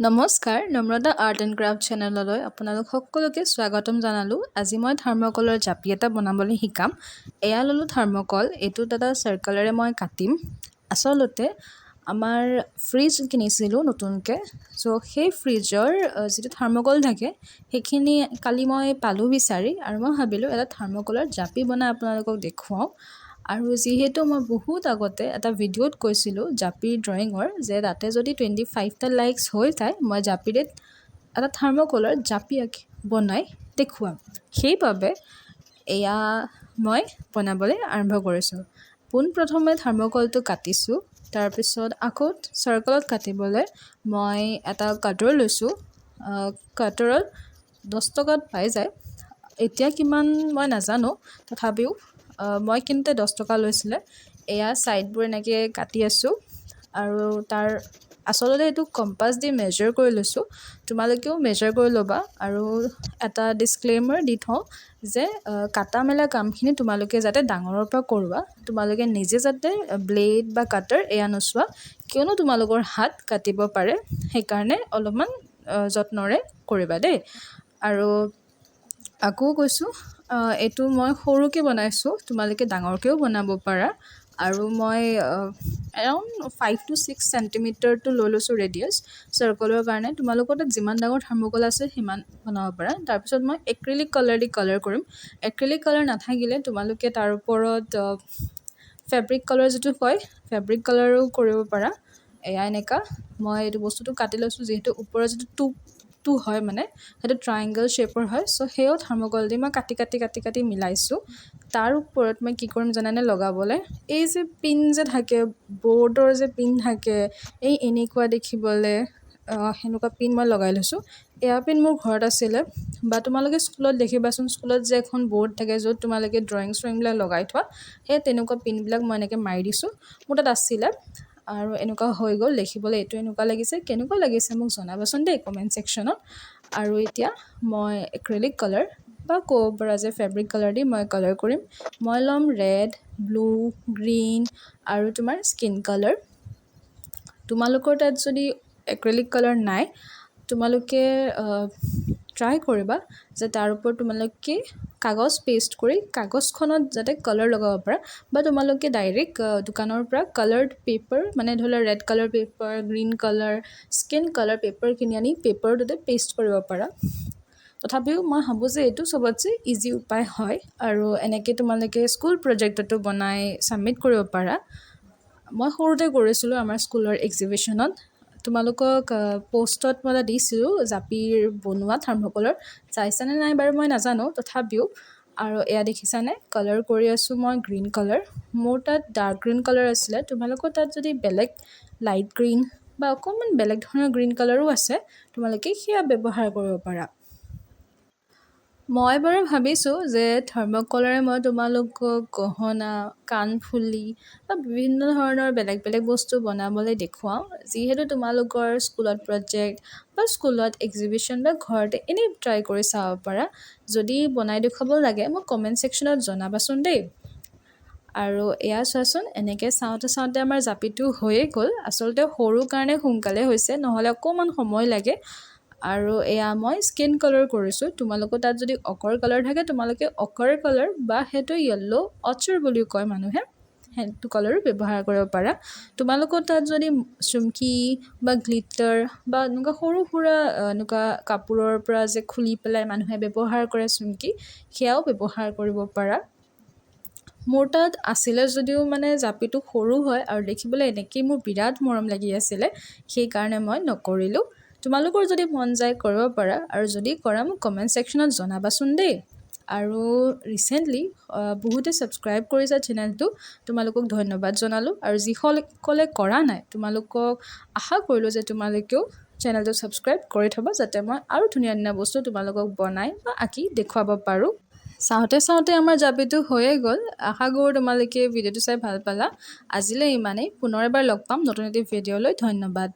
নমস্কাৰ নম্ৰতা art and craft চেনেললৈ আপোনালোক সকলোকে স্বাগতম জনালোঁ। আজি মই থাৰ্মকলৰ জাপি এটা বনাবলৈ শিকাম। এয়া ল'লোঁ থাৰ্মকল, এইটো এটা চাৰ্কলেৰে মই কাটিম। আচলতে আমাৰ ফ্ৰিজ কিনিছিলোঁ নতুনকৈ, চ' সেই ফ্ৰিজৰ যিটো থাৰ্মকল থাকে সেইখিনি কালি মই পালোঁ বিচাৰি, আৰু মই ভাবিলোঁ এটা থাৰ্মকলৰ জাপি বনাই আপোনালোকক দেখুৱাওঁ। আৰু যিহেতু মই বহুত আগতে এটা ভিডিঅ'ত কৈছিলোঁ জাপিৰ ড্ৰয়িঙৰ, যে তাতে যদি 25টা লাইকছ হৈ যায় মই জাপিৰে এটা থাৰ্মকলৰ জাপি বনাই দেখুৱাম। সেইবাবে এয়া মই বনাবলৈ আৰম্ভ কৰিছোঁ। পোনপ্ৰথমে থাৰ্মকলটো কাটিছোঁ, তাৰপিছত আকৌ চাৰ্কলত কাটিবলৈ মই এটা কাটৰ লৈছোঁ। কাটৰত 10 টকাত পাই যায়, এতিয়া কিমান মই নাজানো, তথাপিও মই কিনোতে 10 টকা লৈছিলে। এয়া ছাইডবোৰ এনেকৈ কাটি আছোঁ, আৰু তাৰ আচলতে এইটো কম্পাছ দি মেজাৰ কৰি লৈছোঁ। তোমালোকেও মেজাৰ কৰি ল'বা। আৰু এটা ডিছক্লেইমাৰ দি থওঁ যে কাটা মেলা কামখিনি তোমালোকে যাতে ডাঙৰৰ পৰা কৰোৱা, তোমালোকে নিজে যাতে ব্লেড বা কাটাৰ এয়া নোচোৱা, কিয়নো তোমালোকৰ হাত কাটিব পাৰে, সেইকাৰণে অলপমান যত্নৰে কৰিবা দেই। আৰু আকৌ কৈছোঁ, এইটো মই সৰুকৈ বনাইছোঁ, তোমালোকে ডাঙৰকৈও বনাব পাৰা। আৰু মই এৰাউণ্ড 5 to 6 চেণ্টিমিটাৰটো লৈ লৈছোঁ ৰেডিয়াছ চাৰ্কলৰ কাৰণে। তোমালোকৰ তাত যিমান ডাঙৰ থাৰ্মকল আছে সিমান বনাব পাৰা। তাৰপিছত মই এক্ৰিলিক কালাৰ দি কালাৰ কৰিম। এক্ৰিলিক কালাৰ নাথাকিলে তোমালোকে তাৰ ওপৰত ফেব্ৰিক কালাৰ যিটো কয়, ফেব্ৰিক কালাৰো কৰিব পাৰা। এয়া এনেকুৱা মই এইটো বস্তুটো কাটি লৈছোঁ, যিহেতু ওপৰৰ যিটো টো হয় মানে সেইটো ট্ৰায়েংগল শ্বেপৰ হয়, চ' সেয়াও থাৰ্মকল দি মই কাটি কাটি কাটি কাটি মিলাইছোঁ। তাৰ ওপৰত মই কি কৰিম জানানে, লগাবলৈ এই যে পিন যে থাকে, বৰ্ডৰ যে পিন থাকে, এই এনেকুৱা দেখিবলৈ সেনেকুৱা পিন মই লগাই লৈছোঁ। এয়া পিন মোৰ ঘৰত আছিলে, বা তোমালোকে স্কুলত দেখিবাচোন, স্কুলত যে এখন বৰ্ড থাকে য'ত তোমালোকে ড্ৰয়িং চ্ৰয়িংবিলাক লগাই থোৱা, সেই তেনেকুৱা পিনবিলাক মই এনেকৈ মাৰি দিছোঁ। মোৰ তাত আছিলে, আৰু এনেকুৱা হৈ গ'ল। দেখিবলৈ এইটো এনেকুৱা লাগিছে, কেনেকুৱা লাগিছে মোক জনাবাচোন দেই কমেণ্ট ছেকশ্যনত। আৰু এতিয়া মই এক্ৰিলিক কালাৰ বা ক'ব পৰা যে ফেব্ৰিক কালাৰ দি মই কালাৰ কৰিম। মই ল'ম ৰেড, ব্লু, গ্ৰীণ আৰু তোমাৰ স্কিন কালাৰ। তোমালোকৰ তাত যদি এক্ৰিলিক কালাৰ নাই, তোমালোকে ট্ৰাই কৰিবা যে তাৰ ওপৰত তোমালোকে কাগজ পেষ্ট কৰি কাগজখনত যাতে কালাৰ লগাব পাৰা, বা তোমালোকে ডাইৰেক্ট দোকানৰ পৰা কালাৰ্ড পেপাৰ, মানে ধৰি লোৱা red colour paper, green colour, skin colour paper কিনি আনি পেপাৰটোতে পেষ্ট কৰিব পাৰা। তথাপিও মই ভাবোঁ যে এইটো চবতছে ইজি উপায় হয়, আৰু এনেকৈ তোমালোকে স্কুল প্ৰজেক্টতো বনাই ছাবমিট কৰিব পাৰা। মই সৰুতে কৰিছিলোঁ আমাৰ স্কুলৰ এক্সিবিশ্যনত। তোমালোকক পষ্টত মই দিছিলোঁ জাপিৰ বনোৱা থাৰ্মকলৰ, চাইছানে নাই বাৰু মই নাজানো, তথাপিও। আৰু এয়া দেখিছানে, কালাৰ কৰি আছোঁ মই গ্ৰীণ কালাৰ। মোৰ তাত ডাৰ্ক গ্ৰীণ কালাৰ আছিলে, তোমালোকৰ তাত যদি বেলেগ লাইট গ্ৰীণ বা অকণমান বেলেগ ধৰণৰ গ্ৰীণ কালাৰো আছে, তোমালোকে সেয়া ব্যৱহাৰ কৰিব পাৰা। মই বাৰু ভাবিছোঁ যে থাৰ্মকলৰে মই তোমালোকক গহনা, কাণফুলি বা বিভিন্ন ধৰণৰ বেলেগ বেলেগ বস্তু বনাবলৈ দেখুৱাওঁ। যিহেতু তোমালোকৰ স্কুলত প্ৰজেক্ট বা স্কুলত এক্সিবিশ্যন বা ঘৰতে এনেই ট্ৰাই কৰি চাব পাৰা। যদি বনাই দেখুৱাব লাগে মোক কমেণ্ট ছেকশ্যনত জনাবাচোন দেই। আৰু এয়া চোৱাচোন, এনেকৈ চাওঁতে চাওঁতে আমাৰ জাপিটো হৈয়ে গ'ল। আচলতে সৰু কাৰণে সোনকালে হৈছে, নহ'লে অকণমান সময় লাগে। আৰু এয়া মই স্কিন কালাৰ কৰিছোঁ। তোমালোকৰ তাত যদি অকৰ কালাৰ থাকে, তোমালোকে অকৰ কালাৰ বা সেইটো য়েল্ল' অচৰ বুলিও কয় মানুহে, সেইটো কালাৰো ব্যৱহাৰ কৰিব পাৰা। তোমালোকৰ তাত যদি চুমকি বা গ্লিটাৰ বা এনেকুৱা সৰু সুৰা এনেকুৱা কাপোৰৰ পৰা যে খুলি পেলাই মানুহে ব্যৱহাৰ কৰে চুমকি, সেয়াও ব্যৱহাৰ কৰিব পাৰা। মোৰ তাত আছিলে যদিও মানে জাপিটো সৰু হয় আৰু দেখিবলৈ এনেকেই মোৰ বিৰাট মৰম লাগি আছিলে, সেইকাৰণে মই নকৰিলোঁ। তোমালোকৰ যদি মন যায় কৰিব পাৰা, আৰু যদি কৰা মোক কমেণ্ট ছেকশ্যনত জনাবাচোন দেই। আৰু ৰিচেণ্টলি বহুতে ছাবস্ক্ৰাইব কৰিছে চেনেলটো, তোমালোকক ধন্যবাদ জনালোঁ। আৰু যিসকলে কৰা নাই, তোমালোকক আশা কৰিলোঁ যে তোমালোকেও চেনেলটো ছাবস্ক্ৰাইব কৰি থ'বা, যাতে মই আৰু ধুনীয়া ধুনীয়া বস্তু তোমালোকক বনাই বা আঁকি দেখুৱাব পাৰোঁ। চাওঁতে চাওঁতে আমাৰ জাপিটো হৈয়ে গ'ল। আশা কৰোঁ তোমালোকে ভিডিঅ'টো চাই ভাল পালা। আজিলৈ ইমানেই, পুনৰ এবাৰ লগ পাম নতুন এটি ভিডিঅ'লৈ। ধন্যবাদ।